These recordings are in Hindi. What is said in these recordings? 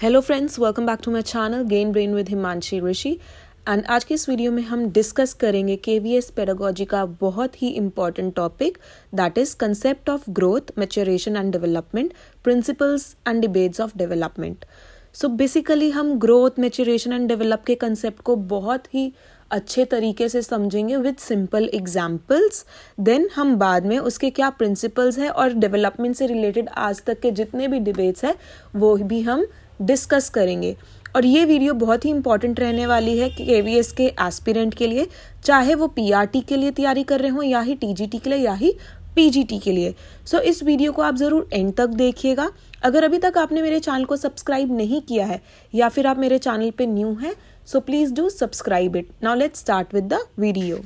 Hello friends, welcome back to my channel gain brain with Himanshi Rishi. And आज की इस वीडियो में हम डिस्कस करेंगे केवीएस पेडागोजी का बहुत ही important topic, that is concept of growth, maturation and development, principles and debates of development. So basically हम ग्रोथ, मैच्योरेशन एंड डेवलप के कंसेप्ट को बहुत ही अच्छे तरीके से समझेंगे विद सिंपल एग्जाम्पल्स। देन हम बाद में उसके क्या प्रिंसिपल्स है और डेवलपमेंट से रिलेटेड आज तक के जितने भी डिबेट्स है वो भी हम डिस्कस करेंगे। और ये वीडियो बहुत ही इंपॉर्टेंट रहने वाली है केवीएस के एस्पिरेंट के लिए, चाहे वो पीआरटी के लिए तैयारी कर रहे हो या ही टीजीटी के लिए या ही पीजीटी के लिए। सो इस वीडियो को आप ज़रूर एंड तक देखिएगा। अगर अभी तक आपने मेरे चैनल को सब्सक्राइब नहीं किया है या फिर आप मेरे चैनल पे न्यू हैं, so please do subscribe it. Now let's start with the video.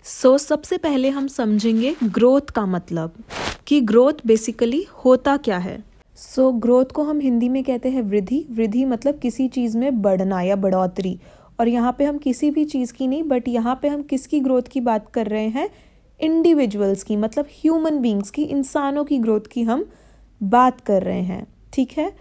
So सबसे पहले हम समझेंगे ग्रोथ का मतलब, कि ग्रोथ बेसिकली होता क्या है। सो ग्रोथ को हम हिंदी में कहते हैं वृद्धि। वृद्धि मतलब किसी चीज़ में बढ़ना या बढ़ोतरी। और यहाँ पे हम किसी भी चीज़ की नहीं, बट यहाँ पे हम किसकी ग्रोथ की बात कर रहे हैं, इंडिविजुअल्स की, मतलब ह्यूमन बींग्स की, इंसानों की ग्रोथ की हम बात कर रहे हैं। ठीक है।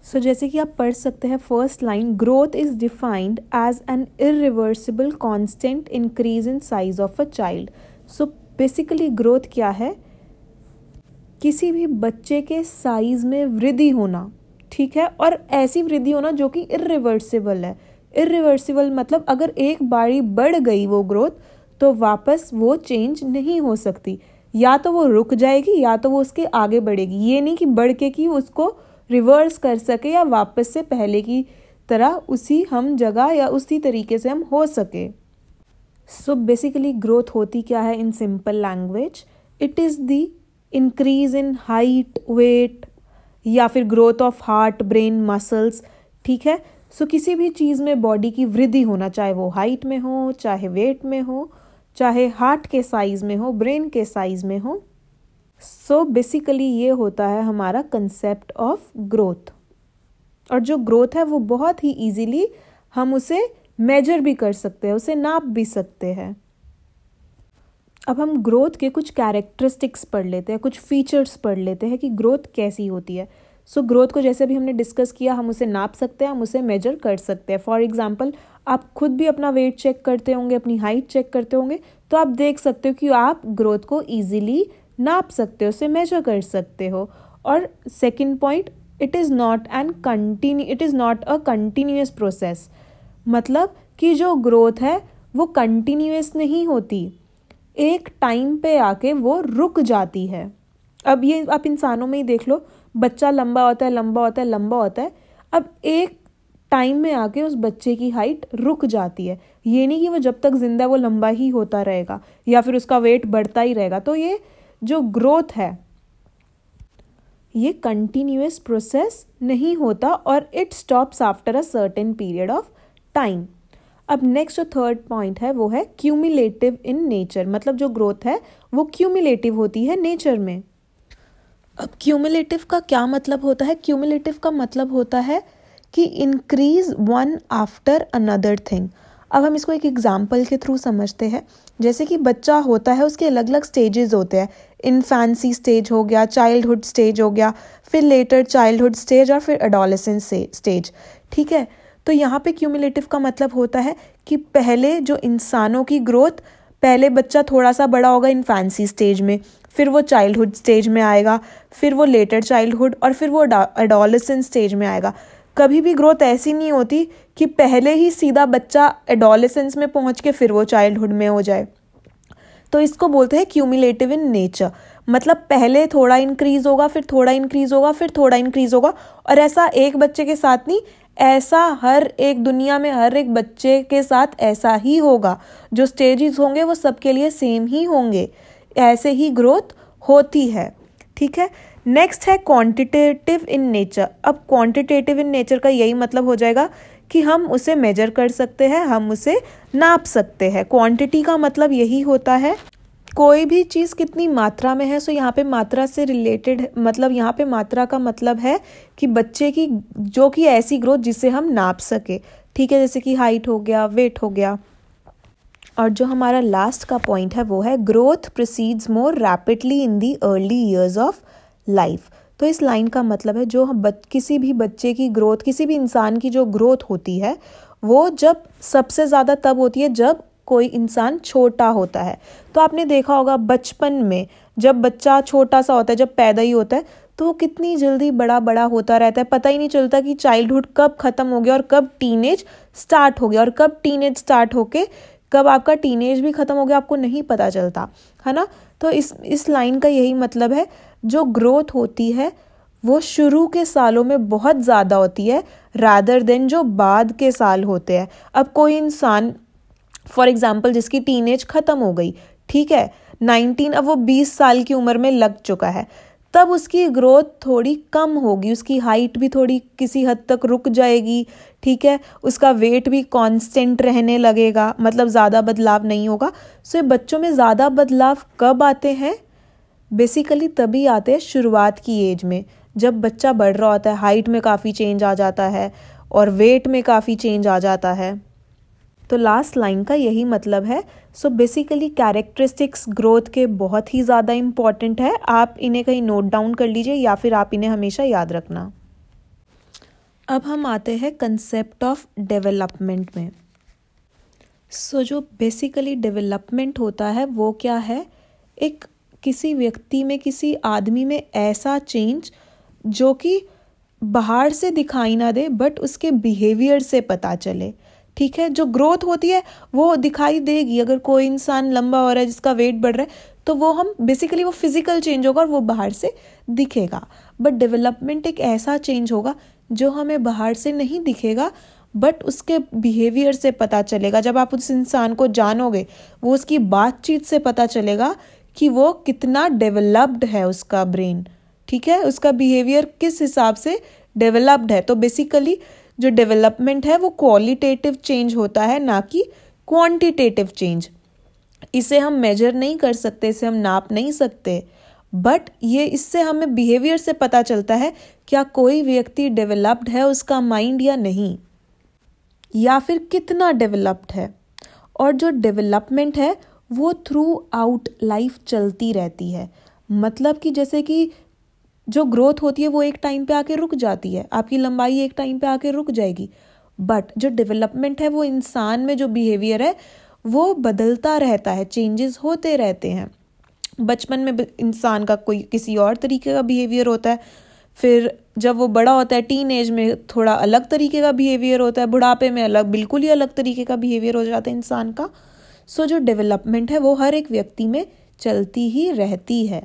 सो जैसे कि आप पढ़ सकते हैं first line, growth is defined as an irreversible constant increase in size of a child. So basically growth क्या है, किसी भी बच्चे के साइज में वृद्धि होना। ठीक है। और ऐसी वृद्धि होना जो कि इरिवर्सिबल है। इरिवर्सिबल मतलब अगर एक बारी बढ़ गई वो ग्रोथ तो वापस वो चेंज नहीं हो सकती, या तो वो रुक जाएगी या तो वो उसके आगे बढ़ेगी। ये नहीं कि बढ़ के कि उसको रिवर्स कर सके या वापस से पहले की तरह उसी हम जगह या उसी तरीके से हम हो सके। सो बेसिकली ग्रोथ होती क्या है in simple language, it is the increase in height, weight, या फिर growth of heart, brain, muscles. ठीक है। सो किसी भी चीज़ में बॉडी की वृद्धि होना, चाहे वो हाइट में हो, चाहे वेट में हो, चाहे हार्ट के साइज में हो, ब्रेन के साइज में हो। सो बेसिकली ये होता है हमारा कंसेप्ट ऑफ ग्रोथ। और जो ग्रोथ है वो बहुत ही इजीली हम उसे मेजर भी कर सकते हैं, उसे नाप भी सकते हैं। अब हम ग्रोथ के कुछ कैरेक्टरिस्टिक्स पढ़ लेते हैं, कुछ फीचर्स पढ़ लेते हैं कि ग्रोथ कैसी होती है। सो ग्रोथ को जैसे भी हमने डिस्कस किया, हम उसे नाप सकते हैं, हम उसे मेजर कर सकते हैं। फॉर एग्जांपल, आप खुद भी अपना वेट चेक करते होंगे, अपनी हाइट चेक करते होंगे, तो आप देख सकते हो कि आप ग्रोथ को ईजिली नाप सकते हो, उसे मेजर कर सकते हो। और second point, it is not a continuous process. मतलब कि जो ग्रोथ है वो कंटिन्यूअस नहीं होती, एक टाइम पे आके वो रुक जाती है। अब ये आप इंसानों में ही देख लो, बच्चा लंबा होता है, लंबा होता है, लंबा होता है। अब एक टाइम में आके उस बच्चे की हाइट रुक जाती है। ये नहीं कि वो जब तक जिंदा है वो लंबा ही होता रहेगा या फिर उसका वेट बढ़ता ही रहेगा। तो ये जो ग्रोथ है ये कंटिन्यूअस प्रोसेस नहीं होता और it stops after a certain period of time. अब नेक्स्ट जो थर्ड पॉइंट है वो है क्यूमुलेटिव इन नेचर। मतलब जो ग्रोथ है वो क्यूमुलेटिव होती है नेचर में। अब क्यूमुलेटिव का क्या मतलब होता है, क्यूमुलेटिव का मतलब होता है कि increase one after another thing. अब हम इसको एक एग्जाम्पल के थ्रू समझते हैं। जैसे कि बच्चा होता है, उसके अलग अलग स्टेजेस होते हैं। इन्फेंसी स्टेज हो गया, चाइल्डहुड स्टेज हो गया, फिर लेटर चाइल्डहुड स्टेज और फिर एडोलेसेंस स्टेज। ठीक है। तो यहाँ पे क्यूमुलेटिव का मतलब होता है कि पहले जो इंसानों की ग्रोथ, पहले बच्चा थोड़ा सा बड़ा होगा इन्फेंसी स्टेज में, फिर वो चाइल्डहुड स्टेज में आएगा, फिर वो लेटर चाइल्डहुड और फिर वो एडोलेसेंस स्टेज में आएगा। कभी भी ग्रोथ ऐसी नहीं होती कि पहले ही सीधा बच्चा एडोलेसेंस में पहुँच के फिर वो चाइल्डहुड में हो जाए। तो इसको बोलते हैं क्यूमुलेटिव इन नेचर। मतलब पहले थोड़ा इंक्रीज होगा, फिर थोड़ा इंक्रीज होगा, फिर थोड़ा इंक्रीज होगा। और ऐसा एक बच्चे के साथ नहीं, ऐसा हर एक दुनिया में हर एक बच्चे के साथ ऐसा ही होगा। जो स्टेजेस होंगे वो सबके लिए सेम ही होंगे। ऐसे ही ग्रोथ होती है। ठीक है। नेक्स्ट है क्वांटिटेटिव इन नेचर। अब क्वांटिटेटिव इन नेचर का यही मतलब हो जाएगा कि हम उसे मेजर कर सकते हैं, हम उसे नाप सकते हैं। क्वांटिटी का मतलब यही होता है कोई भी चीज़ कितनी मात्रा में है। सो यहाँ पे मात्रा से रिलेटेड, मतलब यहाँ पे मात्रा का मतलब है कि बच्चे की जो कि ऐसी ग्रोथ जिसे हम नाप सके। ठीक है। जैसे कि हाइट हो गया, वेट हो गया। और जो हमारा लास्ट का पॉइंट है वो है growth proceeds more rapidly in the early years of life. तो इस लाइन का मतलब है जो किसी भी बच्चे की ग्रोथ, किसी भी इंसान की जो ग्रोथ होती है वो जब सबसे ज़्यादा तब होती है जब कोई इंसान छोटा होता है। तो आपने देखा होगा बचपन में जब बच्चा छोटा सा होता है, जब पैदा ही होता है, तो वो कितनी जल्दी बड़ा बड़ा होता रहता है, पता ही नहीं चलता कि चाइल्डहुड कब ख़त्म हो गया और कब टीनेज स्टार्ट हो गया, और कब टीनेज स्टार्ट होके कब आपका टीनेज भी ख़त्म हो गया आपको नहीं पता चलता, है ना। तो इस लाइन का यही मतलब है, जो ग्रोथ होती है वो शुरू के सालों में बहुत ज़्यादा होती है रादर देन जो बाद के साल होते हैं। अब कोई इंसान फॉर एग्जाम्पल जिसकी टीनेज ख़त्म हो गई, ठीक है, 19, अब वो 20 साल की उम्र में लग चुका है, तब उसकी ग्रोथ थोड़ी कम होगी, उसकी हाइट भी थोड़ी किसी हद तक रुक जाएगी, ठीक है, उसका वेट भी कांस्टेंट रहने लगेगा, मतलब ज़्यादा बदलाव नहीं होगा। सो बच्चों में ज़्यादा बदलाव कब आते हैं? बेसिकली तभी आते हैं शुरुआत की एज में, जब बच्चा बढ़ रहा होता है, हाइट में काफ़ी चेंज आ जाता है और वेट में काफ़ी चेंज आ जाता है। तो लास्ट लाइन का यही मतलब है। सो बेसिकली कैरेक्टरिस्टिक्स ग्रोथ के बहुत ही ज़्यादा इम्पॉर्टेंट है, आप इन्हें कहीं नोट डाउन कर लीजिए या फिर आप इन्हें हमेशा याद रखना। अब हम आते हैं कंसेप्ट ऑफ डेवलपमेंट में। सो जो बेसिकली डेवलपमेंट होता है वो क्या है? एक किसी व्यक्ति में, किसी आदमी में ऐसा चेंज जो कि बाहर से दिखाई ना दे बट उसके बिहेवियर से पता चले, ठीक है। जो ग्रोथ होती है वो दिखाई देगी, अगर कोई इंसान लंबा हो रहा है, जिसका वेट बढ़ रहा है, तो वो हम बेसिकली वो फिजिकल चेंज होगा और वो बाहर से दिखेगा। बट डेवलपमेंट एक ऐसा चेंज होगा जो हमें बाहर से नहीं दिखेगा बट उसके बिहेवियर से पता चलेगा। जब आप उस इंसान को जानोगे, वो उसकी बातचीत से पता चलेगा कि वो कितना डेवलप्ड है उसका ब्रेन, ठीक है, उसका बिहेवियर किस हिसाब से डेवलप्ड है। तो बेसिकली जो डेवलपमेंट है वो क्वालिटेटिव चेंज होता है, ना कि क्वांटिटेटिव चेंज। इसे हम मेजर नहीं कर सकते, इसे हम नाप नहीं सकते, बट ये इससे हमें बिहेवियर से पता चलता है क्या कोई व्यक्ति डेवलप्ड है, उसका माइंड, या नहीं, या फिर कितना डेवलप्ड है। और जो डेवलपमेंट है वो थ्रू आउट लाइफ चलती रहती है, मतलब कि जैसे कि जो ग्रोथ होती है वो एक टाइम पे आके रुक जाती है, आपकी लंबाई एक टाइम पे आके रुक जाएगी, बट जो डेवलपमेंट है वो इंसान में जो बिहेवियर है वो बदलता रहता है, चेंजेस होते रहते हैं। बचपन में इंसान का कोई किसी और तरीके का बिहेवियर होता है, फिर जब वो बड़ा होता है टीन एज में थोड़ा अलग तरीके का बिहेवियर होता है, बुढ़ापे में अलग, बिल्कुल ही अलग तरीके का बिहेवियर हो जाता है इंसान का। सो जो डेवलपमेंट है वो हर एक व्यक्ति में चलती ही रहती है।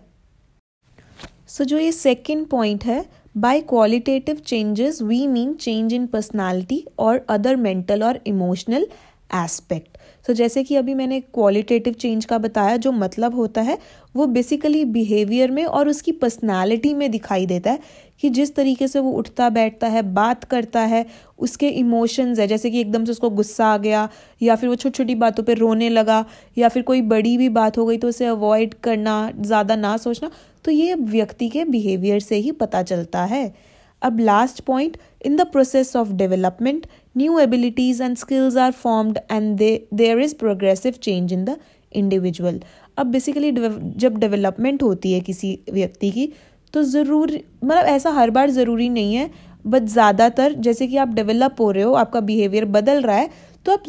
सो जो ये सेकंड पॉइंट है, by qualitative changes we mean change in personality और अदर मेंटल और इमोशनल एस्पेक्ट। सो जैसे कि अभी मैंने क्वालिटेटिव चेंज का बताया, जो मतलब होता है वो बेसिकली बिहेवियर में और उसकी पर्सनालिटी में दिखाई देता है कि जिस तरीके से वो उठता बैठता है, बात करता है, उसके इमोशंस है, जैसे कि एकदम से उसको गुस्सा आ गया या फिर वो छोटी छोटी बातों पे रोने लगा या फिर कोई बड़ी भी बात हो गई तो उसे अवॉइड करना, ज़्यादा ना सोचना, तो ये व्यक्ति के बिहेवियर से ही पता चलता है। अब last point, in the process of development new abilities and skills are formed and there is progressive change in the individual. अब बेसिकली जब डेवलपमेंट होती है किसी व्यक्ति की तो ज़रूर, मतलब ऐसा हर बार ज़रूरी नहीं है, बट ज़्यादातर जैसे कि आप डेवलप हो रहे हो, आपका बिहेवियर बदल रहा है, तो आप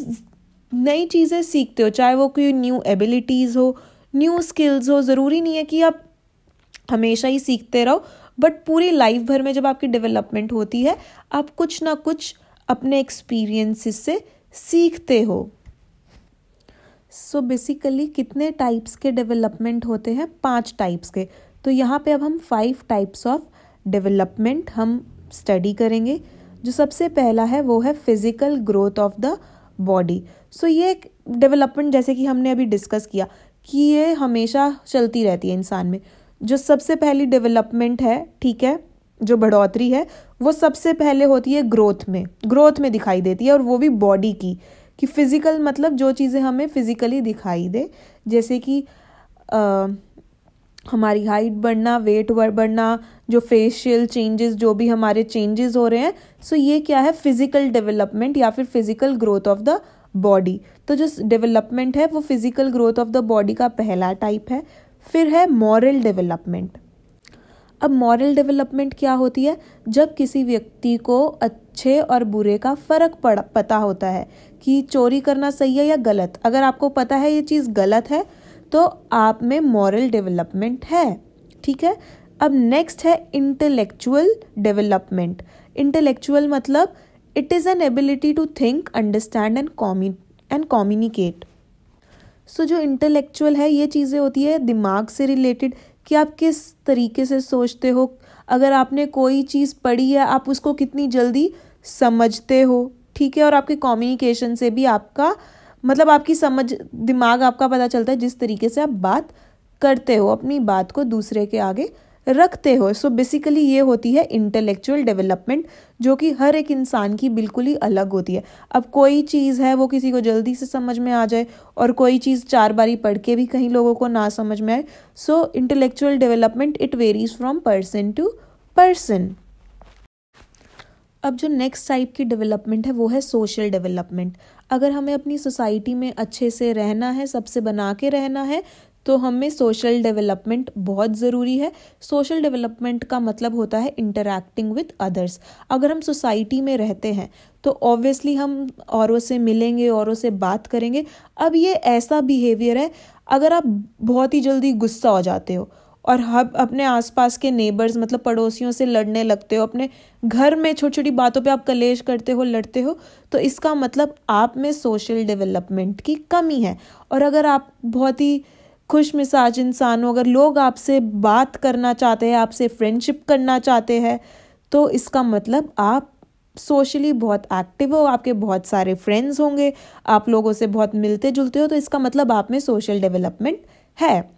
नई चीज़ें सीखते हो, चाहे वो कोई न्यू एबिलिटीज़ हो, न्यू स्किल्स हो। ज़रूरी नहीं है कि आप हमेशा ही सीखते रहो, बट पूरी लाइफ भर में जब आपकी डेवलपमेंट होती है आप कुछ ना कुछ अपने एक्सपीरियंसेस से सीखते हो। सो बेसिकली कितने टाइप्स के डेवलपमेंट होते हैं? 5 टाइप्स के। तो यहाँ पे अब हम 5 टाइप्स ऑफ डेवलपमेंट हम स्टडी करेंगे। जो सबसे पहला है वो है physical growth of the body. So ये एक डेवलपमेंट जैसे कि हमने अभी डिस्कस किया कि ये हमेशा चलती रहती है इंसान में। जो सबसे पहली डेवलपमेंट है, ठीक है, जो बढ़ोतरी है वो सबसे पहले होती है ग्रोथ में दिखाई देती है, और वो भी बॉडी की, कि फिजिकल मतलब जो चीज़ें हमें फिजिकली दिखाई दे, जैसे कि हमारी हाइट बढ़ना, वेट बढ़ना, जो फेशियल चेंजेस, जो भी हमारे चेंजेस हो रहे हैं, सो ये क्या है? फिजिकल डेवलपमेंट या फिर physical growth of the body. तो जो डेवलपमेंट है वो physical growth of the body का पहला टाइप है। फिर है मॉरल डेवलपमेंट। अब मॉरल डेवलपमेंट क्या होती है? जब किसी व्यक्ति को अच्छे और बुरे का फ़र्क पता होता है कि चोरी करना सही है या गलत। अगर आपको पता है ये चीज़ गलत है तो आप में मॉरल डेवलपमेंट है, ठीक है। अब नेक्स्ट है इंटेलेक्चुअल डेवलपमेंट। इंटेलेक्चुअल मतलब it is an ability to think, understand and communicate. So जो इंटेलेक्चुअल है ये चीज़ें होती है दिमाग से रिलेटेड, कि आप किस तरीके से सोचते हो। अगर आपने कोई चीज़ पढ़ी है आप उसको कितनी जल्दी समझते हो, ठीक है। और आपके कम्युनिकेशन से भी आपका मतलब आपकी समझ, दिमाग आपका पता चलता है जिस तरीके से आप बात करते हो, अपनी बात को दूसरे के आगे रखते हो। सो बेसिकली ये होती है इंटेलेक्चुअल डेवलपमेंट, जो कि हर एक इंसान की बिल्कुल ही अलग होती है। अब कोई चीज़ है वो किसी को जल्दी से समझ में आ जाए और कोई चीज़ 4 बारी पढ़ के भी कहीं लोगों को ना समझ में आए। So intellectual development it varies from person to person. अब जो नेक्स्ट टाइप की डेवलपमेंट है वो है सोशल डेवलपमेंट। अगर हमें अपनी सोसाइटी में अच्छे से रहना है, सबसे बना के रहना है, तो हमें सोशल डेवलपमेंट बहुत ज़रूरी है। सोशल डेवलपमेंट का मतलब होता है इंटरैक्टिंग विद अदर्स। अगर हम सोसाइटी में रहते हैं तो ऑब्वियसली हम औरों से मिलेंगे, औरों से बात करेंगे। अब ये ऐसा बिहेवियर है, अगर आप बहुत ही जल्दी गुस्सा हो जाते हो और हम अपने आसपास के नेबर्स मतलब पड़ोसियों से लड़ने लगते हो, अपने घर में छोटी छोटी बातों पे आप कलेश करते हो, लड़ते हो, तो इसका मतलब आप में सोशल डेवलपमेंट की कमी है। और अगर आप बहुत ही खुश मिजाज इंसान हो, अगर लोग आपसे बात करना चाहते हैं, आपसे फ्रेंडशिप करना चाहते हैं, तो इसका मतलब आप सोशली बहुत एक्टिव हो, आपके बहुत सारे फ्रेंड्स होंगे, आप लोगों से बहुत मिलते जुलते हो, तो इसका मतलब आप में सोशल डेवलपमेंट है।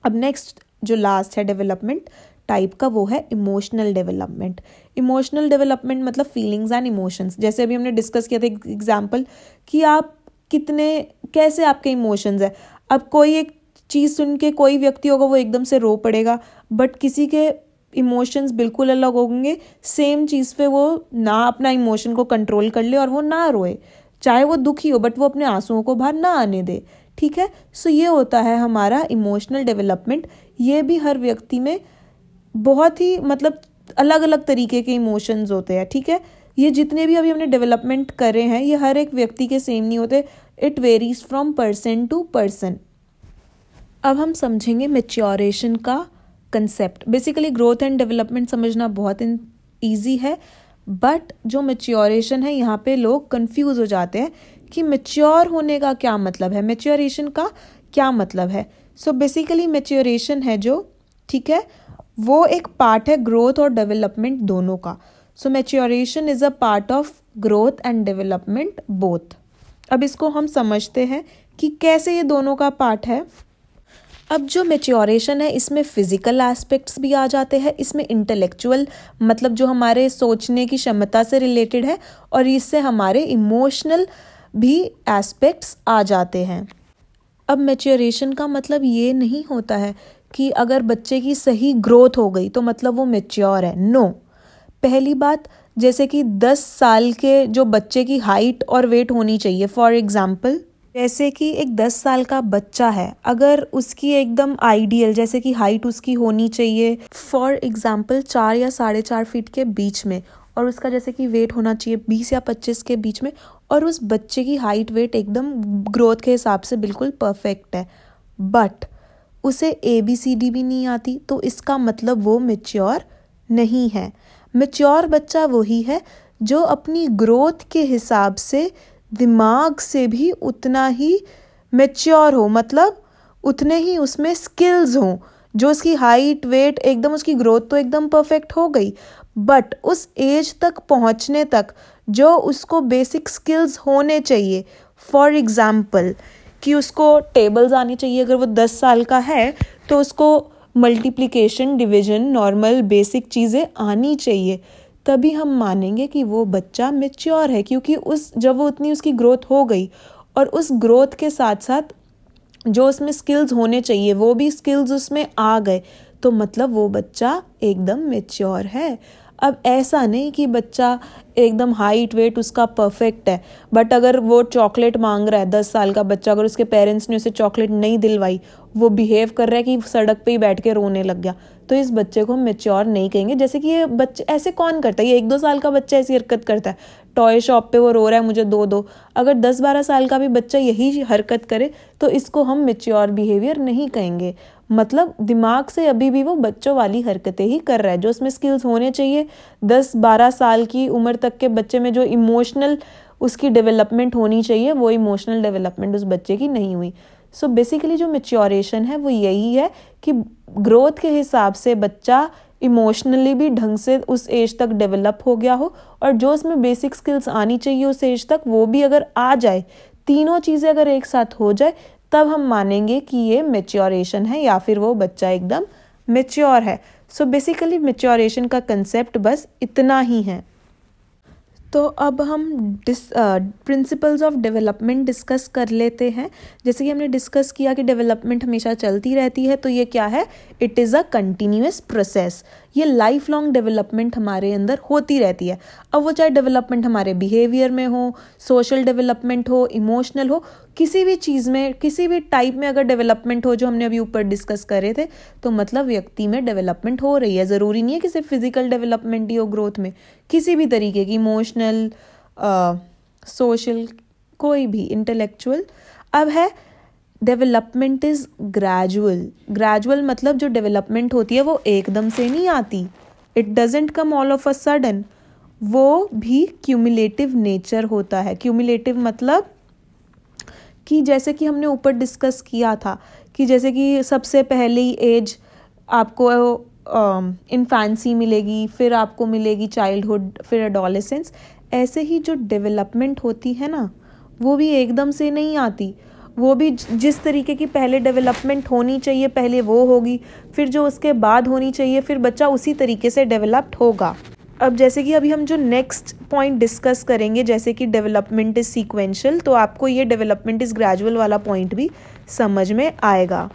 अब नेक्स्ट जो लास्ट है डेवलपमेंट टाइप का वो है इमोशनल डेवलपमेंट। इमोशनल डेवलपमेंट मतलब फीलिंग्स एंड इमोशंस। जैसे अभी हमने डिस्कस किया था एग्जाम्पल कि आप कैसे आपके इमोशंस है। अब कोई एक चीज़ सुन के कोई व्यक्ति होगा वो एकदम से रो पड़ेगा, बट किसी के इमोशंस बिल्कुल अलग होंगे। सेम चीज़ पे वो ना अपना इमोशन को कंट्रोल कर ले और वो ना रोए, चाहे वो दुखी हो, बट वो अपने आंसुओं को बाहर ना आने दे, ठीक है। सो ये होता है हमारा इमोशनल डेवलपमेंट। ये भी हर व्यक्ति में बहुत ही मतलब अलग अलग तरीके के इमोशंस होते हैं, ठीक है। ये जितने भी अभी हमने डेवलपमेंट करे हैं ये हर एक व्यक्ति के सेम नहीं होते, it varies from person to person. अब हम समझेंगे मैच्योरेशन का concept. Basically growth and development समझना बहुत ईजी है, बट जो मैच्योरेशन है यहाँ पे लोग कंफ्यूज हो जाते हैं कि मैच्योर होने का क्या मतलब है, मैच्योरेशन का क्या मतलब है। सो बेसिकली मैच्योरेशन है जो, ठीक है, वो एक पार्ट है ग्रोथ और डेवलपमेंट दोनों का। So maturation is a part of growth and development both. अब इसको हम समझते हैं कि कैसे ये दोनों का पार्ट है। अब जो मैच्योरेशन है इसमें फिजिकल एस्पेक्ट्स भी आ जाते हैं, इसमें इंटेलेक्चुअल मतलब जो हमारे सोचने की क्षमता से रिलेटेड है, और इससे हमारे इमोशनल भी एस्पेक्ट्स आ जाते हैं। अब मैच्योरेशन का मतलब ये नहीं होता है कि अगर बच्चे की सही ग्रोथ हो गई तो मतलब वो मैच्योर है, नो। पहली बात, जैसे कि 10 साल के जो बच्चे की हाइट और वेट होनी चाहिए, फॉर एग्जाम्पल जैसे कि एक 10 साल का बच्चा है, अगर उसकी एकदम आइडियल जैसे कि हाइट उसकी होनी चाहिए फॉर एग्जाम्पल 4 या 4.5 फीट के बीच में, और उसका जैसे कि वेट होना चाहिए 20 या 25 के बीच में, और उस बच्चे की हाइट वेट एकदम ग्रोथ के हिसाब से बिल्कुल परफेक्ट है, बट उसे ABCD भी नहीं आती, तो इसका मतलब वो मैच्योर नहीं है। मैच्योर बच्चा वही है जो अपनी ग्रोथ के हिसाब से दिमाग से भी उतना ही मैच्योर हो, मतलब उतने ही उसमें स्किल्स हों। जो उसकी हाइट वेट एकदम, उसकी ग्रोथ तो एकदम परफेक्ट हो गई, बट उस एज तक पहुंचने तक जो उसको बेसिक स्किल्स होने चाहिए, फॉर एग्जाम्पल कि उसको टेबल्स आनी चाहिए। अगर वो 10 साल का है तो उसको मल्टीप्लिकेशन, डिवीजन, नॉर्मल बेसिक चीज़ें आनी चाहिए, तभी हम मानेंगे कि वो बच्चा मैच्योर है। क्योंकि जब वो उतनी उसकी ग्रोथ हो गई और उस ग्रोथ के साथ साथ जो उसमें स्किल्स होने चाहिए वो भी स्किल्स उसमें आ गए, तो मतलब वो बच्चा एकदम मैच्योर है। अब ऐसा नहीं कि बच्चा एकदम हाइट वेट उसका परफेक्ट है, बट अगर वो चॉकलेट मांग रहा है, 10 साल का बच्चा, अगर उसके पेरेंट्स ने उसे चॉकलेट नहीं दिलवाई, वो बिहेव कर रहा है कि सड़क पे ही बैठ के रोने लग गया, तो इस बच्चे को हम मेच्योर नहीं कहेंगे। जैसे कि ये बच्चे ऐसे कौन करता है, ये 1-2 साल का बच्चा ऐसी हरकत करता है, टॉय शॉप पे वो रो रहा है मुझे दो। अगर 10-12 साल का भी बच्चा यही हरकत करे तो इसको हम मेच्योर बिहेवियर नहीं कहेंगे। मतलब दिमाग से अभी भी वो बच्चों वाली हरकतें ही कर रहा है। जो उसमें स्किल्स होने चाहिए 10-12 साल की उम्र तक के बच्चे में, जो इमोशनल उसकी डेवलपमेंट होनी चाहिए, वो इमोशनल डेवलपमेंट उस बच्चे की नहीं हुई। सो बेसिकली जो मेच्योरेशन है वो यही है कि ग्रोथ के हिसाब से बच्चा इमोशनली भी ढंग से उस एज तक डेवलप हो गया हो, और जो उसमें बेसिक स्किल्स आनी चाहिए उस एज तक वो भी अगर आ जाए, तीनों चीज़ें अगर एक साथ हो जाए, तब हम मानेंगे कि ये मेच्योरेशन है या फिर वो बच्चा एकदम मेच्योर है। सो बेसिकली मेच्योरेशन का कंसेप्ट बस इतना ही है। तो अब हम प्रिंसिपल्स ऑफ डेवलपमेंट डिस्कस कर लेते हैं। जैसे कि हमने डिस्कस किया कि डेवलपमेंट हमेशा चलती रहती है, तो ये क्या है, it is a continuous process. ये लाइफ लॉन्ग डेवलपमेंट हमारे अंदर होती रहती है। अब वो चाहे डेवलपमेंट हमारे बिहेवियर में हो, सोशल डेवलपमेंट हो, इमोशनल हो, किसी भी चीज़ में, किसी भी टाइप में अगर डेवलपमेंट हो, जो हमने अभी ऊपर डिस्कस करे थे, तो मतलब व्यक्ति में डेवलपमेंट हो रही है। ज़रूरी नहीं है कि सिर्फ फिजिकल डेवलपमेंट ही हो ग्रोथ में, किसी भी तरीके की, इमोशनल, सोशल, कोई भी, इंटेलेक्चुअल। अब है डेवलपमेंट इज़ ग्रेजुअल मतलब जो डेवलपमेंट होती है वो एकदम से नहीं आती, it doesn't come all of a sudden. वो भी क्यूमुलेटिव नेचर होता है। क्यूमुलेटिव मतलब कि जैसे कि हमने ऊपर डिस्कस किया था कि जैसे कि सबसे पहली एज आपको इन्फेंसी मिलेगी, फिर आपको मिलेगी चाइल्डहुड, फिर एडोलेसेंस। ऐसे ही जो डेवलपमेंट होती है ना, वो भी एकदम से नहीं आती। वो भी जिस तरीके की पहले डेवलपमेंट होनी चाहिए पहले वो होगी, फिर जो उसके बाद होनी चाहिए, फिर बच्चा उसी तरीके से डेवलप्ड होगा। अब जैसे कि अभी हम जो नेक्स्ट पॉइंट डिस्कस करेंगे, जैसे कि डेवलपमेंट इज़ सीक्वेंशियल, तो आपको ये डेवलपमेंट इज़ ग्रेजुअल वाला पॉइंट भी समझ में आएगा।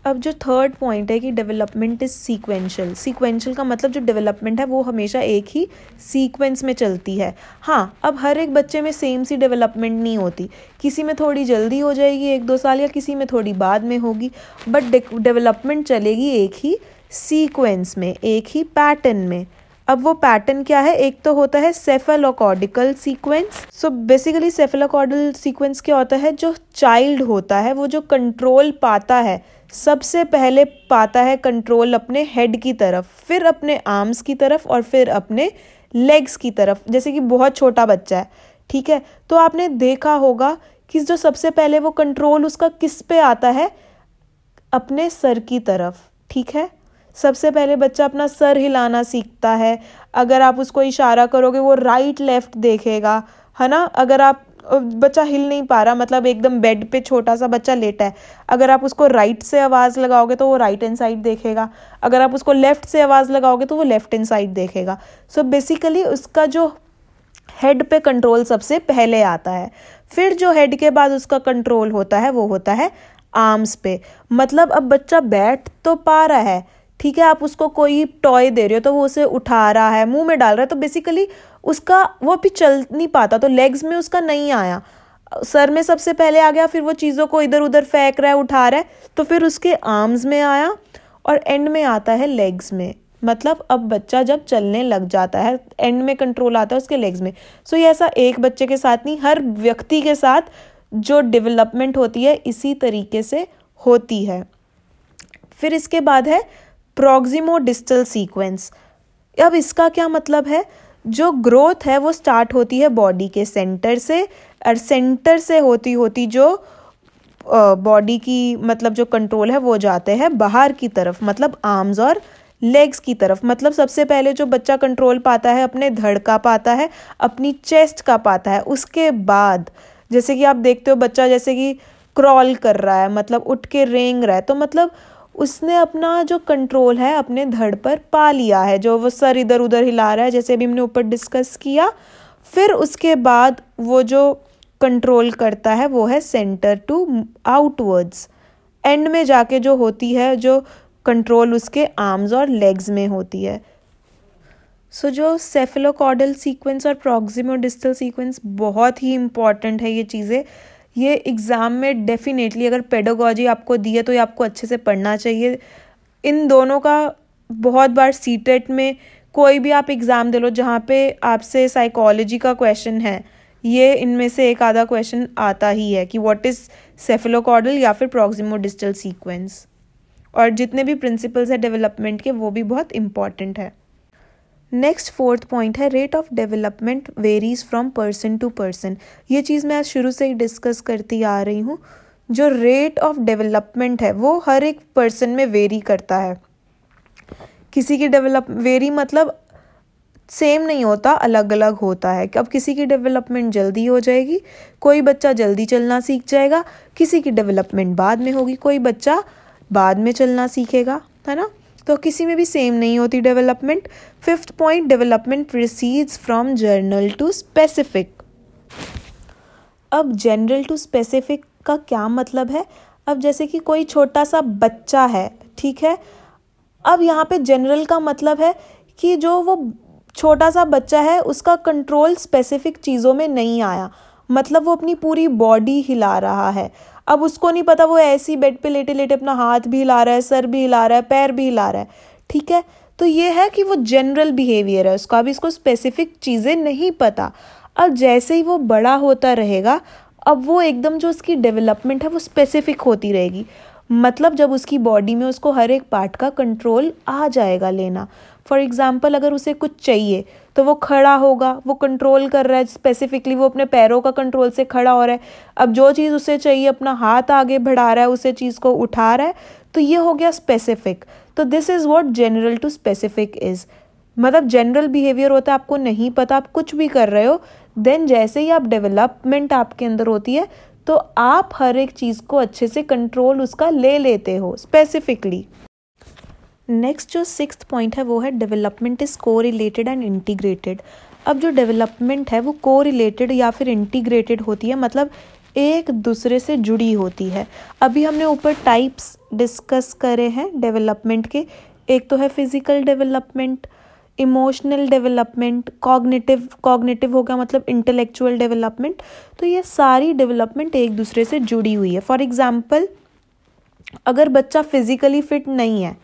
अब जो थर्ड पॉइंट है कि डेवलपमेंट इज़ सीक्वेंशियल का मतलब जो डेवलपमेंट है वो हमेशा एक ही सीक्वेंस में चलती है। हाँ, अब हर एक बच्चे में सेम सी डेवलपमेंट नहीं होती, किसी में थोड़ी जल्दी हो जाएगी 1-2 साल, या किसी में थोड़ी बाद में होगी, बट डेवलपमेंट चलेगी एक ही सीक्वेंस में, एक ही पैटर्न में। अब वो पैटर्न क्या है, एक तो होता है सेफेलोकॉर्डिकल सीक्वेंस। सो बेसिकली सेफेलोकॉर्डिकल सीक्वेंस क्या होता है, जो चाइल्ड होता है वो जो कंट्रोल पाता है, सबसे पहले पाता है कंट्रोल अपने हेड की तरफ, फिर अपने आर्म्स की तरफ, और फिर अपने लेग्स की तरफ। जैसे कि बहुत छोटा बच्चा है, ठीक है, तो आपने देखा होगा कि जो सबसे पहले वो कंट्रोल उसका किस पे आता है, अपने सर की तरफ, ठीक है। सबसे पहले बच्चा अपना सर हिलाना सीखता है। अगर आप उसको इशारा करोगे वो राइट लेफ्ट देखेगा, है ना। अगर आप बच्चा हिल नहीं पा रहा, मतलब एकदम बेड पे छोटा सा बच्चा लेटा है, अगर आप उसको राइट से आवाज़ लगाओगे तो वो राइट हैंड साइड देखेगा, अगर आप उसको लेफ्ट से आवाज़ लगाओगे तो वो लेफ्ट हैंड साइड देखेगा। सो बेसिकली उसका जो हेड पे कंट्रोल सबसे पहले आता है, फिर जो हेड के बाद उसका कंट्रोल होता है वो होता है आर्म्स पे। मतलब अब बच्चा बैठ तो पा रहा है, ठीक है, आप उसको कोई टॉय दे रहे हो तो वो उसे उठा रहा है, मुंह में डाल रहा है, तो बेसिकली उसका वो भी चल नहीं पाता, तो लेग्स में उसका नहीं आया, सर में सबसे पहले आ गया, फिर वो चीज़ों को इधर उधर फेंक रहा है, उठा रहा है, तो फिर उसके आर्म्स में आया, और एंड में आता है लेग्स में। मतलब अब बच्चा जब चलने लग जाता है, एंड में कंट्रोल आता है उसके लेग्स में। सो ये ऐसा एक बच्चे के साथ नहीं, हर व्यक्ति के साथ जो डेवलपमेंट होती है इसी तरीके से होती है। फिर इसके बाद है प्रॉक्सिमो डिस्टल सीक्वेंस। अब इसका क्या मतलब है, जो ग्रोथ है वो स्टार्ट होती है बॉडी के सेंटर से, और सेंटर से होती होती जो बॉडी की मतलब जो कंट्रोल है वो जाते हैं बाहर की तरफ, मतलब आर्म्स और लेग्स की तरफ। मतलब सबसे पहले जो बच्चा कंट्रोल पाता है अपने धड़ का पाता है, अपनी चेस्ट का पाता है, उसके बाद जैसे कि आप देखते हो बच्चा जैसे कि क्रॉल कर रहा है, मतलब उठ के रेंग रहा है, तो मतलब उसने अपना जो कंट्रोल है अपने धड़ पर पा लिया है, जो वो सर इधर उधर हिला रहा है जैसे अभी हमने ऊपर डिस्कस किया। फिर उसके बाद वो जो कंट्रोल करता है वो है सेंटर टू आउटवर्ड्स, एंड में जाके जो होती है जो कंट्रोल उसके आर्म्स और लेग्स में होती है। जो सेफेलोकॉर्डल सीक्वेंस और प्रॉक्सिमोडिस्टल सीक्वेंस बहुत ही इम्पॉर्टेंट है। ये चीज़ें ये एग्ज़ाम में डेफिनेटली अगर पेडागोजी आपको दी है तो ये आपको अच्छे से पढ़ना चाहिए। इन दोनों का बहुत बार सीटेट में कोई भी आप एग्ज़ाम दे लो जहाँ पे आपसे साइकोलॉजी का क्वेश्चन है, ये इनमें से एक आधा क्वेश्चन आता ही है कि व्हाट इज़ सेफेलोकॉर्डल या फिर प्रॉक्सिमोडिस्टल सीक्वेंस। और जितने भी प्रिंसिपल्स है डेवलपमेंट के वो भी बहुत इंपॉर्टेंट है। नेक्स्ट 4th पॉइंट है rate of development varies from person to person. ये चीज़ मैं शुरू से ही डिस्कस करती आ रही हूँ। जो रेट ऑफ डेवलपमेंट है वो हर एक पर्सन में वेरी करता है। किसी की वेरी मतलब सेम नहीं होता, अलग अलग होता है। अब किसी की डेवलपमेंट जल्दी हो जाएगी, कोई बच्चा जल्दी चलना सीख जाएगा, किसी की डेवलपमेंट बाद में होगी, कोई बच्चा बाद में चलना सीखेगा, है ना। तो किसी में भी सेम नहीं होती development. 5th point development proceeds from general to specific. अब जनरल टू स्पेसिफिक का क्या मतलब है? अब जैसे कि कोई छोटा सा बच्चा है, ठीक है। अब यहाँ पे जनरल का मतलब है कि जो वो छोटा सा बच्चा है उसका कंट्रोल स्पेसिफिक चीज़ों में नहीं आया, मतलब वो अपनी पूरी बॉडी हिला रहा है। अब उसको नहीं पता, वो ऐसी बेड पे लेटे लेटे अपना हाथ भी हिला रहा है, सर भी हिला रहा है, पैर भी हिला रहा है, ठीक है। तो ये है कि वो जनरल बिहेवियर है उसका, अभी इसको स्पेसिफिक चीज़ें नहीं पता। अब जैसे ही वो बड़ा होता रहेगा, अब वो एकदम जो उसकी डेवलपमेंट है वो स्पेसिफिक होती रहेगी। मतलब जब उसकी बॉडी में उसको हर एक पार्ट का कंट्रोल आ जाएगा लेना। फॉर एग्जाम्पल अगर उसे कुछ चाहिए तो वो खड़ा होगा, वो कंट्रोल कर रहा है स्पेसिफिकली, वो अपने पैरों का कंट्रोल से खड़ा हो रहा है। अब जो चीज़ उसे चाहिए अपना हाथ आगे बढ़ा रहा है, उसे चीज़ को उठा रहा है, तो ये हो गया स्पेसिफिक। तो this is what general to specific is. मतलब जनरल बिहेवियर होता है, आपको नहीं पता, आप कुछ भी कर रहे हो, देन जैसे ही आप डेवलपमेंट आपके अंदर होती है तो आप हर एक चीज़ को अच्छे से कंट्रोल उसका ले लेते हो स्पेसिफिकली। नेक्स्ट जो 6th पॉइंट है वो है डेवलपमेंट इज़ को रिलेटेड एंड इंटीग्रेटेड। अब जो डेवलपमेंट है वो को रिलेटेड या फिर इंटीग्रेटेड होती है, मतलब एक दूसरे से जुड़ी होती है। अभी हमने ऊपर टाइप्स डिस्कस करे हैं डेवलपमेंट के। एक तो है physical development, emotional development, cognitive हो गया मतलब इंटेलेक्चुअल डेवलपमेंट। तो ये सारी डेवलपमेंट एक दूसरे से जुड़ी हुई है। फॉर एग्जाम्पल अगर बच्चा फिजिकली फिट नहीं है,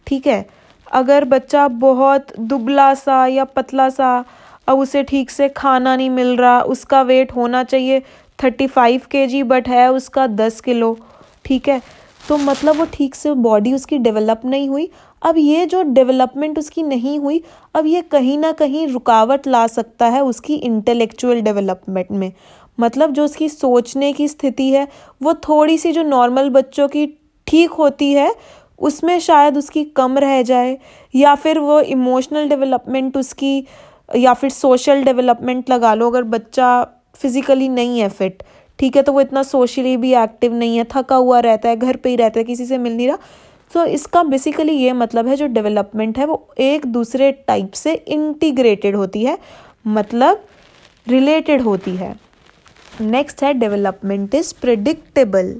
ठीक है, अगर बच्चा बहुत दुबला सा या पतला सा, अब उसे ठीक से खाना नहीं मिल रहा, उसका वेट होना चाहिए 35 kg बट है उसका 10 किलो, ठीक है, तो मतलब वो ठीक से बॉडी उसकी डेवलप नहीं हुई। अब ये जो डेवलपमेंट उसकी नहीं हुई, अब ये कहीं ना कहीं रुकावट ला सकता है उसकी इंटेलेक्चुअल डेवलपमेंट में। मतलब जो उसकी सोचने की स्थिति है वो थोड़ी सी जो नॉर्मल बच्चों की ठीक होती है उसमें शायद उसकी कम रह जाए, या फिर वो इमोशनल डेवलपमेंट उसकी, या फिर सोशल डेवलपमेंट लगा लो। अगर बच्चा फिजिकली नहीं है फिट, ठीक है, तो वो इतना सोशली भी एक्टिव नहीं है, थका हुआ रहता है, घर पे ही रहता है, किसी से मिल नहीं रहा। तो इसका बेसिकली ये मतलब है जो डेवलपमेंट है वो एक दूसरे टाइप से इंटीग्रेटेड होती है, मतलब रिलेटेड होती है। नेक्स्ट है डेवलपमेंट इज प्रिडिक्टेबल।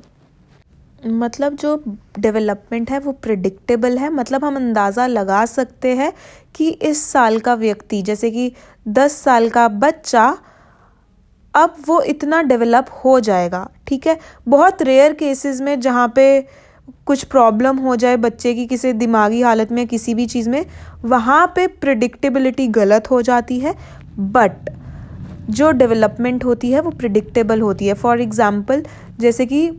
मतलब जो डेवलपमेंट है वो प्रिडिक्टेबल है, मतलब हम अंदाज़ा लगा सकते हैं कि इस साल का व्यक्ति, जैसे कि 10 साल का बच्चा, अब वो इतना डेवलप हो जाएगा, ठीक है। बहुत रेयर केसेस में जहाँ पे कुछ प्रॉब्लम हो जाए बच्चे की किसी दिमागी हालत में, किसी भी चीज़ में, वहाँ पे प्रिडिक्टेबिलिटी गलत हो जाती है, बट जो डेवलपमेंट होती है वो प्रिडिक्टेबल होती है। फॉर एग्जाम्पल जैसे कि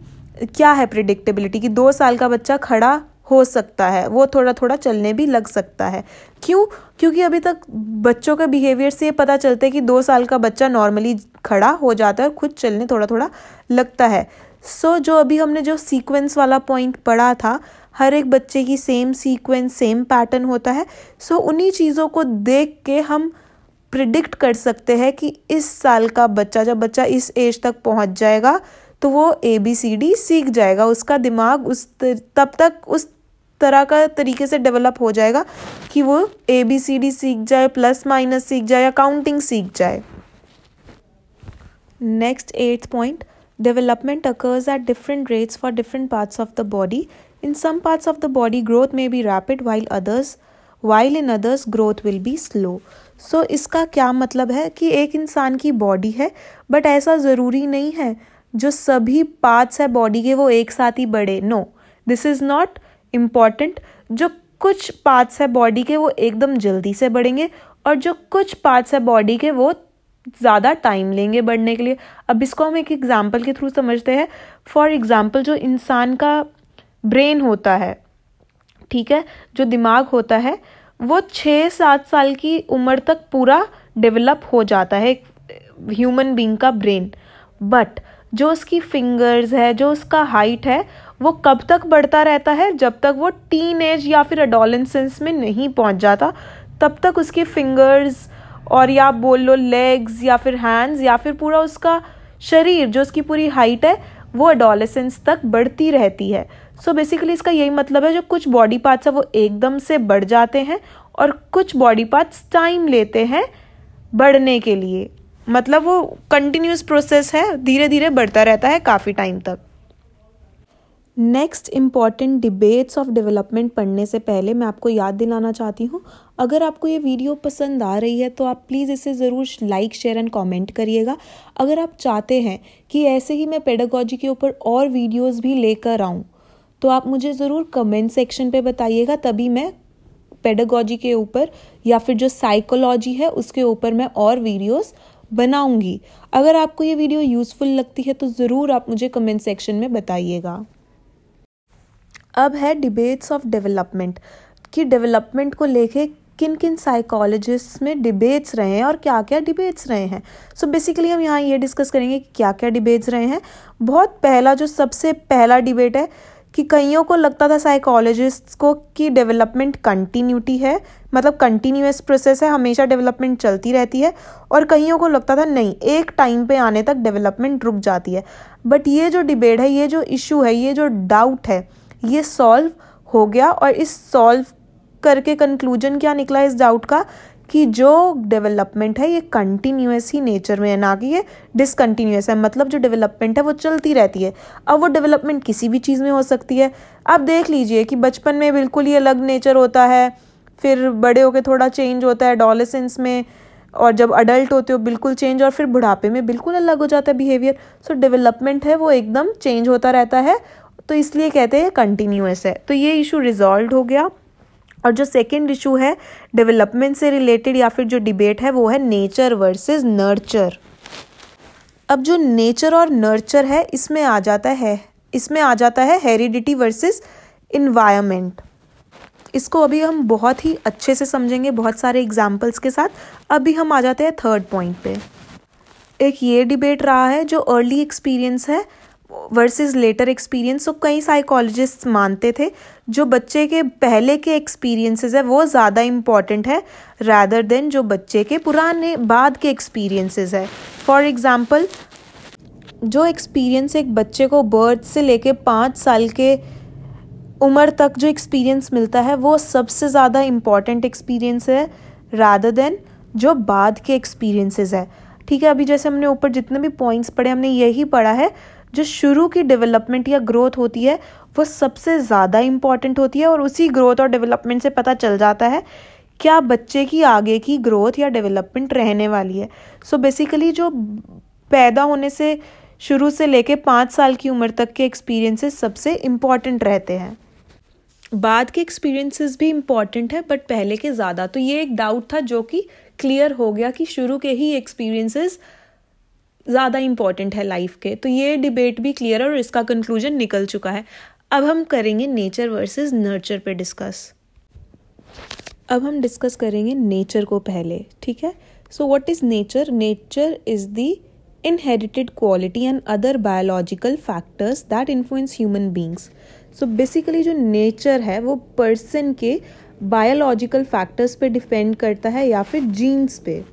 क्या है प्रिडिक्टेबिलिटी कि 2 साल का बच्चा खड़ा हो सकता है, वो थोड़ा थोड़ा चलने भी लग सकता है। क्यों? क्योंकि अभी तक बच्चों के बिहेवियर से ये पता चलता है कि 2 साल का बच्चा नॉर्मली खड़ा हो जाता है और खुद चलने थोड़ा थोड़ा लगता है। जो अभी हमने जो सीक्वेंस वाला पॉइंट पढ़ा था, हर एक बच्चे की सेम सीक्वेंस, सेम पैटर्न होता है। उन्हीं चीज़ों को देख के हम प्रिडिक्ट कर सकते हैं कि इस साल का बच्चा, जब बच्चा इस एज तक पहुंच जाएगा तो वो ABCD सीख जाएगा, उसका दिमाग तब तक उस तरह का तरीके से डेवलप हो जाएगा कि वो ABCD सीख जाए, प्लस माइनस सीख जाए या काउंटिंग सीख जाए। Next 8th point, development occurs at different rates for different parts of the body. In some parts of the body growth may be rapid while while in others growth will be slow. So इसका क्या मतलब है कि एक इंसान की बॉडी है बट ऐसा ज़रूरी नहीं है जो सभी पार्ट्स है बॉडी के वो एक साथ ही बढ़े. No, this is not important. जो कुछ पार्ट्स है बॉडी के वो एकदम जल्दी से बढ़ेंगे और जो कुछ पार्ट्स है बॉडी के वो ज़्यादा टाइम लेंगे बढ़ने के लिए. अब इसको हम एक एग्जाम्पल के थ्रू समझते हैं. फॉर एग्जाम्पल जो इंसान का ब्रेन होता है, ठीक है, जो दिमाग होता है वो 6-7 साल की उम्र तक पूरा डेवलप हो जाता है ह्यूमन बीइंग का ब्रेन. बट जो उसकी फिंगर्स है, जो उसका हाइट है, वो कब तक बढ़ता रहता है? जब तक वो टीन एज या फिर एडोलेसेंस में नहीं पहुंच जाता, तब तक उसके फिंगर्स और या बोल लो लेग्स या फिर हैंड्स या फिर पूरा उसका शरीर, जो उसकी पूरी हाइट है, वो एडोलेसेंस तक बढ़ती रहती है. सो बेसिकली इसका यही मतलब है जो कुछ बॉडी पार्ट्स है वो एकदम से बढ़ जाते हैं और कुछ बॉडी पार्ट्स टाइम लेते हैं बढ़ने के लिए. मतलब वो कंटिन्यूस प्रोसेस है, धीरे धीरे बढ़ता रहता है काफ़ी टाइम तक. Next important debates of development पढ़ने से पहले मैं आपको याद दिलाना चाहती हूँ, अगर आपको ये वीडियो पसंद आ रही है तो आप प्लीज़ इसे ज़रूर लाइक, शेयर एंड कमेंट करिएगा. अगर आप चाहते हैं कि ऐसे ही मैं पेडागॉजी के ऊपर और वीडियोस भी लेकर आऊँ तो आप मुझे ज़रूर कमेंट सेक्शन पे बताइएगा, तभी मैं पेडागॉजी के ऊपर या फिर जो साइकोलॉजी है उसके ऊपर मैं और वीडियोस बनाऊंगी. अगर आपको ये वीडियो यूज़फुल लगती है तो ज़रूर आप मुझे कमेंट सेक्शन में बताइएगा. अब है डिबेट्स ऑफ डेवलपमेंट कि डेवलपमेंट को लेके किन किन साइकोलॉजिस्ट्स में डिबेट्स रहे हैं और क्या क्या डिबेट्स रहे हैं. सो बेसिकली हम यहाँ ये डिस्कस करेंगे कि क्या क्या डिबेट्स रहे हैं. बहुत पहला जो सबसे पहला डिबेट है कि कईयों को लगता था साइकोलॉजिस्ट्स को कि डेवलपमेंट कंटिन्यूटी है, मतलब कंटिन्यूअस प्रोसेस है, हमेशा डेवलपमेंट चलती रहती है. और कईयों को लगता था नहीं, एक टाइम पे आने तक डेवलपमेंट रुक जाती है. बट ये जो डिबेट है, ये जो इशू है, ये जो डाउट है, ये सॉल्व हो गया. और इस सॉल्व करके कंक्लूजन क्या निकला इस डाउट का कि जो डेवलपमेंट है ये कंटिन्यूअस ही नेचर में है, ना कि ये डिसकंटिन्यूअस है. मतलब जो डेवलपमेंट है वो चलती रहती है. अब वो डेवलपमेंट किसी भी चीज़ में हो सकती है. आप देख लीजिए कि बचपन में बिल्कुल ही अलग नेचर होता है, फिर बड़े होकर थोड़ा चेंज होता है एडोलेसेंस में, और जब अडल्ट होते हो बिल्कुल चेंज, और फिर बुढ़ापे में बिल्कुल अलग हो जाता है बिहेवियर. सो डेवलपमेंट है वो एकदम चेंज होता रहता है, तो इसलिए कहते हैं कंटिन्यूअस है. तो ये इशू रिजॉल्व हो गया. और जो सेकंड इशू है डेवलपमेंट से रिलेटेड या फिर जो डिबेट है वो है नेचर वर्सेस नर्चर. अब जो नेचर और नर्चर है इसमें आ जाता है हेरिडिटी वर्सेस इन्वायरमेंट. इसको अभी हम बहुत ही अच्छे से समझेंगे बहुत सारे एग्जाम्पल्स के साथ. अभी हम आ जाते हैं थर्ड पॉइंट पे. एक ये डिबेट रहा है जो अर्ली एक्सपीरियंस है वर्सेस लेटर एक्सपीरियंस. तो कई साइकोलॉजिस्ट मानते थे जो बच्चे के पहले के एक्सपीरियंसेस है वो ज़्यादा इम्पॉर्टेंट है रैदर देन जो बच्चे के पुराने बाद के एक्सपीरियंसेस है. फॉर एग्जांपल, जो एक्सपीरियंस एक बच्चे को बर्थ से लेके 5 साल के उम्र तक जो एक्सपीरियंस मिलता है वो सबसे ज़्यादा इम्पॉर्टेंट एक्सपीरियंस है रैदर देन जो बाद के एक्सपीरियंसेस है. ठीक है, अभी जैसे हमने ऊपर जितने भी पॉइंट्स पढ़े हमने यही पढ़ा है, जो शुरू की डेवलपमेंट या ग्रोथ होती है वो सबसे ज़्यादा इम्पॉर्टेंट होती है. और उसी ग्रोथ और डेवलपमेंट से पता चल जाता है क्या बच्चे की आगे की ग्रोथ या डेवलपमेंट रहने वाली है. सो बेसिकली जो पैदा होने से शुरू से लेके 5 साल की उम्र तक के एक्सपीरियंसेस सबसे इम्पॉर्टेंट रहते हैं. बाद के एक्सपीरियंसेस भी इम्पॉर्टेंट है बट पहले के ज़्यादा. तो ये एक डाउट था जो कि क्लियर हो गया कि शुरू के ही एक्सपीरियंसेस ज़्यादा इम्पॉर्टेंट है लाइफ के. तो ये डिबेट भी क्लियर है और इसका कंक्लूजन निकल चुका है. अब हम करेंगे नेचर वर्सेस नर्चर पे डिस्कस. अब हम डिस्कस करेंगे नेचर को पहले. ठीक है, so what is nature? Nature is the inherited quality and other biological factors that influence human beings. So basically जो नेचर है वो पर्सन के बायोलॉजिकल फैक्टर्स पे डिपेंड करता है या फिर जीन्स पे.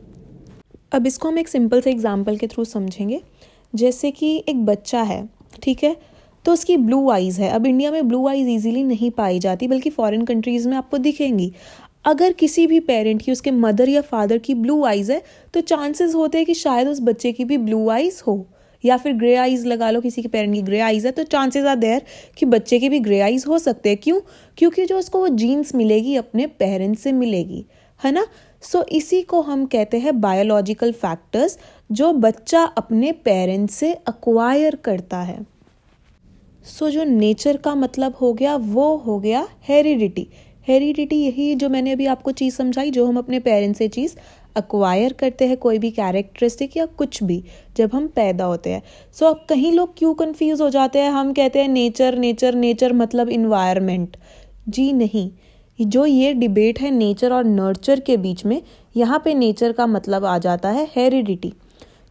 अब इसको हम एक सिंपल से एग्जांपल के थ्रू समझेंगे. जैसे कि एक बच्चा है, ठीक है, तो उसकी ब्लू आइज़ है. अब इंडिया में ब्लू आइज़ इजीली नहीं पाई जाती बल्कि फॉरेन कंट्रीज़ में आपको दिखेंगी. अगर किसी भी पेरेंट की, उसके मदर या फादर की ब्लू आइज़ है तो चांसेस होते हैं कि शायद उस बच्चे की भी ब्लू आइज़ हो. या फिर ग्रे आइज लगा लो, किसी के पेरेंट की ग्रे आइज है तो चांसेस आर देयर कि बच्चे के भी ग्रे आइज हो सकते हैं। क्यों? क्योंकि जो उसको वो जीन्स मिलेगी अपने पेरेंट्स से मिलेगी, है ना। सो इसी को हम कहते हैं बायोलॉजिकल फैक्टर्स, जो बच्चा अपने पेरेंट्स से अक्वायर करता है। सो जो नेचर का मतलब हो गया वो हो गया हेरिडिटी। हेरिडिटी यही जो मैंने अभी आपको चीज़ समझाई, जो हम अपने पेरेंट्स से चीज़ अक्वायर करते हैं, कोई भी कैरेक्टरिस्टिक या कुछ भी जब हम पैदा होते हैं। सो अब कहीं लोग क्यों कंफ्यूज हो जाते हैं, हम कहते हैं नेचर नेचर नेचर मतलब इन्वायरमेंट। जी नहीं, जो ये डिबेट है नेचर और नर्चर के बीच में, यहाँ पे नेचर का मतलब आ जाता है हेरिडिटी।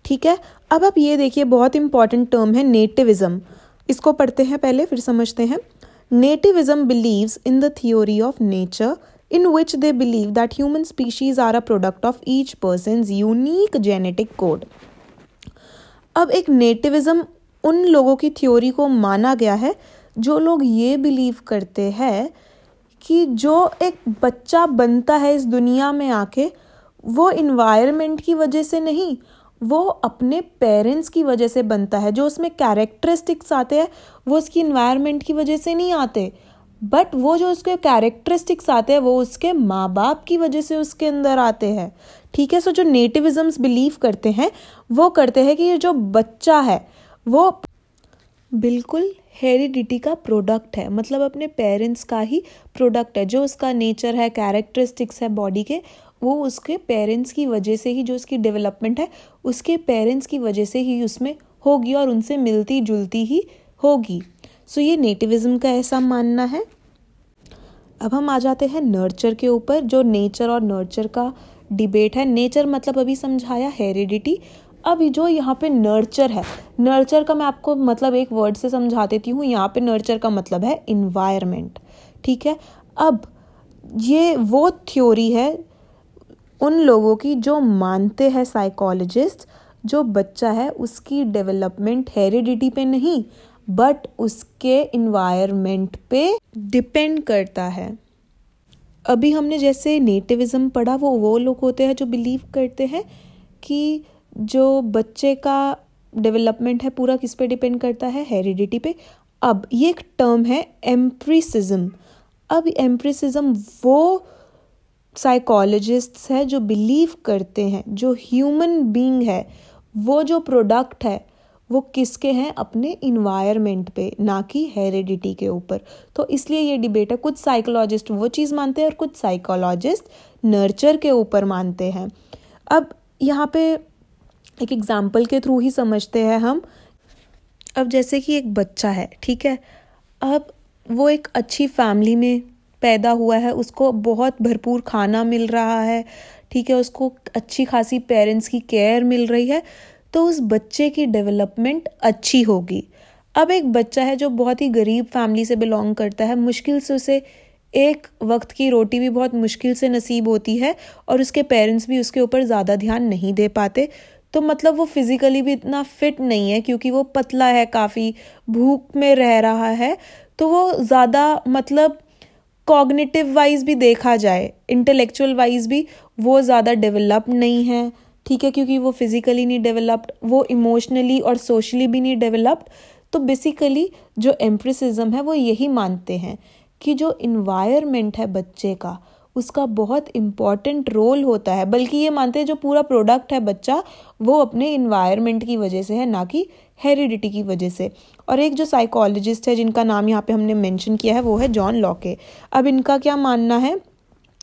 ठीक है, अब आप ये देखिए बहुत इंपॉर्टेंट टर्म है नेटिविज्म। इसको पढ़ते हैं पहले फिर समझते हैं। Nativism believes in the theory of nature in which they believe that human species are a product of each person's unique genetic code। अब एक नेटिविज्म उन लोगों की थ्योरी को माना गया है जो लोग ये बिलीव करते हैं कि जो एक बच्चा बनता है इस दुनिया में आके, वो इन्वायरमेंट की वजह से नहीं, वो अपने पेरेंट्स की वजह से बनता है। जो उसमें कैरेक्टरिस्टिक्स आते हैं वो उसकी इन्वायरमेंट की वजह से नहीं आते, बट वो जो उसके कैरेक्टरिस्टिक्स आते हैं वो उसके माँ बाप की वजह से उसके अंदर आते हैं। ठीक है, सो जो नेटिविज्म्स बिलीव करते हैं वो करते हैं कि ये जो बच्चा है वो बिल्कुल हेरिडिटी का प्रोडक्ट है, मतलब अपने पेरेंट्स का ही प्रोडक्ट है। जो उसका नेचर है, कैरेक्टरिस्टिक्स है बॉडी के, वो उसके पेरेंट्स की वजह से ही, जो उसकी डेवलपमेंट है उसके पेरेंट्स की वजह से ही उसमें होगी और उनसे मिलती जुलती ही होगी। सो ये नेटिविज्म का ऐसा मानना है। अब हम आ जाते हैं नर्चर के ऊपर, जो नेचर और नर्चर का डिबेट है। नेचर मतलब अभी समझाया हेरिडिटी। अब जो यहाँ पे नर्चर है, नर्चर का मैं आपको मतलब एक वर्ड से समझा देती हूँ। यहाँ पे नर्चर का मतलब है इन्वायरमेंट। ठीक है, अब ये वो थ्योरी है उन लोगों की जो मानते हैं साइकोलॉजिस्ट, जो बच्चा है उसकी डेवलपमेंट हेरिडिटी पे नहीं बट उसके इन्वायरमेंट पे डिपेंड करता है। अभी हमने जैसे नेटिविज्म पढ़ा, वो लोग होते हैं जो बिलीव करते हैं कि जो बच्चे का डेवलपमेंट है पूरा किस पे डिपेंड करता है, हेरिडिटी पे। अब ये एक टर्म है एम्प्रिसिज्म। अब एम्प्रिसिज्म वो साइकोलॉजिस्ट्स है जो बिलीव करते हैं जो ह्यूमन बीइंग है वो जो प्रोडक्ट है वो किसके हैं, अपने इन्वायरमेंट पे, ना कि हेरिडिटी के ऊपर। तो इसलिए ये डिबेट है, कुछ साइकोलॉजिस्ट वो चीज़ मानते हैं और कुछ साइकोलॉजिस्ट नर्चर के ऊपर मानते हैं। अब यहाँ पे एक एग्जाम्पल के थ्रू ही समझते हैं हम। अब जैसे कि एक बच्चा है, ठीक है, अब वो एक अच्छी फैमिली में पैदा हुआ है, उसको बहुत भरपूर खाना मिल रहा है, ठीक है, उसको अच्छी खासी पेरेंट्स की केयर मिल रही है, तो उस बच्चे की डेवलपमेंट अच्छी होगी। अब एक बच्चा है जो बहुत ही गरीब फैमिली से बिलोंग करता है, मुश्किल से उसे एक वक्त की रोटी भी बहुत मुश्किल से नसीब होती है और उसके पेरेंट्स भी उसके ऊपर ज़्यादा ध्यान नहीं दे पाते। तो मतलब वो फिज़िकली भी इतना फिट नहीं है क्योंकि वो पतला है, काफ़ी भूख में रह रहा है, तो वो ज़्यादा मतलब कॉग्निटिव वाइज भी देखा जाए, इंटेलेक्चुअल वाइज भी वो ज़्यादा डेवलप्ड नहीं है। ठीक है, क्योंकि वो फिजिकली नहीं डेवलप्ड, वो इमोशनली और सोशली भी नहीं डेवलप्ड। तो बेसिकली जो एम्प्रिसिज्म है वो यही मानते हैं कि जो इन्वायरमेंट है बच्चे का उसका बहुत इम्पॉर्टेंट रोल होता है, बल्कि ये मानते हैं जो पूरा प्रोडक्ट है बच्चा वो अपने इन्वायरमेंट की वजह से है, ना कि हेरिडिटी की वजह से। और एक जो साइकोलॉजिस्ट है जिनका नाम यहाँ पे हमने मेंशन किया है वो है जॉन लॉके। अब इनका क्या मानना है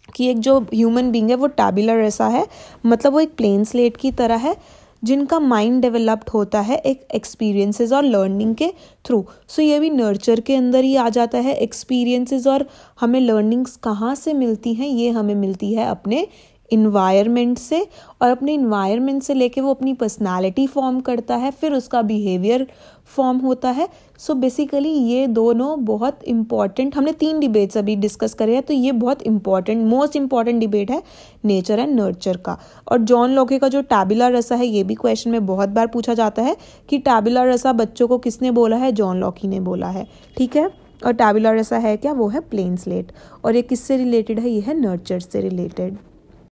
कि एक जो ह्यूमन बीइंग है वो टैबुलर ऐसा है, मतलब वो एक प्लेन स्लेट की तरह है जिनका माइंड डेवलप्ड होता है एक एक्सपीरियंसेस और लर्निंग के थ्रू। सो ये भी नर्चर के अंदर ही आ जाता है। एक्सपीरियंसेस और हमें लर्निंग्स कहाँ से मिलती हैं, ये हमें मिलती है अपने इन्वायरमेंट से, और अपने इन्वायरमेंट से लेके वो अपनी पर्सनालिटी फॉर्म करता है, फिर उसका बिहेवियर फॉर्म होता है। सो बेसिकली ये दोनों बहुत इंपॉर्टेंट, हमने 3 डिबेट्स अभी डिस्कस करे हैं, तो ये बहुत इंपॉर्टेंट, मोस्ट इंपॉर्टेंट डिबेट है नेचर एंड नर्चर का। और जॉन लॉके का जो टैबुला रसा है, ये भी क्वेश्चन में बहुत बार पूछा जाता है कि टैबुला रसा बच्चों को किसने बोला है, जॉन लॉके ने बोला है। ठीक है, और टैबुला रसा है क्या, वो है प्लेन स्लेट। और ये किससे रिलेटेड है, ये है नर्चर से रिलेटेड।